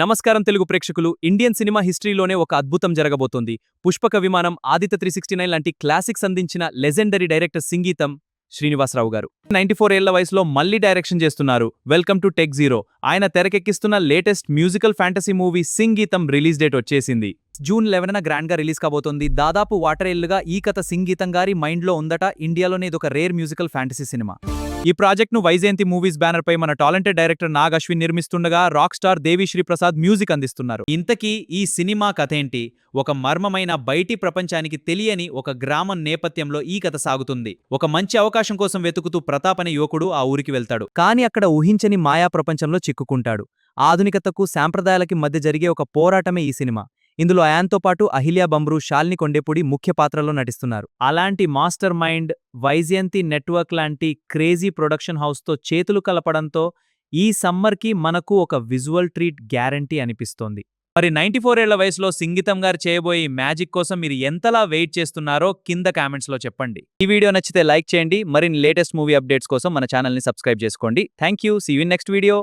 నమస్కారం తెలుగు ప్రేక్షకులు. Indian cinema హిస్టరీలోనే ఒక అద్భుతం జరగబోతోంది. పుష్పక విమానం, ఆదిత్య 369 లాంటి క్లాసిక్స్ అందించిన లెజెండరీ డైరెక్టర్ సింగీతం శ్రీనివాసరావు గారు 94 ఏళ్ల వయసులో మళ్లీ డైరెక్షన్ చేస్తున్నారు. Welcome to tech zero. ఆయన తెరకెక్కిస్తున్న latest musical fantasy movie Singeetam release date వచ్చేసింది. జూన్ 11న గ్రాండ్ గా రిలీజ్ కాబోతోంది. దాదాపు వాటరేళ్లుగా ఈ కథ సింగీతం గారి మైండ్ లో ఉందట. ఇండియాలోనే ఇదొక రేర్ మ్యూజికల్ ఫ్యాంటసీ సినిమా. ఈ ప్రాజెక్ట్ ను వైజయంతి మూవీస్ బ్యానర్ పై మన టాలెంటెడ్ డైరెక్టర్ నాగ్ అశ్విన్ నిర్మిస్తుండగా rock star Devi Sri Prasad music అందిస్తున్నారు. ఇంతకీ ఈ సినిమా కథేంటి? ఒక మర్మమైన బయటి ప్రపంచానికి తెలియని ఒక గ్రామం నేపథ్యంలో ఈ కథ సాగుతుంది. ఒక మంచి అవకాశం కోసం వెతుకుతూ ప్రతాప్ అనే యువకుడు ఆ ఊరికి వెళ్తాడు. కానీ అక్కడ ఊహించని మాయా ప్రపంచంలో చిక్కుకుంటాడు. ఆధునికతకు శాంప్రదాయాలకి మధ్య జరిగే ఒక పోరాటమే ఈ సినిమా. ఇందులో ఆయనతో పాటు అహిల్యా బంబ్రూ, శాలిని కొండేపూడి ముఖ్య పాత్రల్లో నటిస్తున్నారు. అలాంటి మాస్టర్ మైండ్ వైజయంతి నెట్వర్క్ లాంటి క్రేజీ ప్రొడక్షన్ హౌస్తో చేతులు కలపడంతో ఈ సమ్మర్కి మనకు ఒక విజువల్ ట్రీట్ గ్యారంటీ అనిపిస్తోంది. మరి 94 ఏళ్ల వయసులో సింగీతం గారు చేయబోయే ఈ మ్యాజిక్ కోసం మీరు ఎంతలా వెయిట్ చేస్తున్నారో కింద కామెంట్స్లో చెప్పండి. ఈ వీడియో నచ్చితే లైక్ చేయండి. మరిన్ని లేటెస్ట్ మూవీ అప్డేట్స్ కోసం మన ఛానల్ని సబ్స్క్రైబ్ చేసుకోండి. Thank you. See you in next video.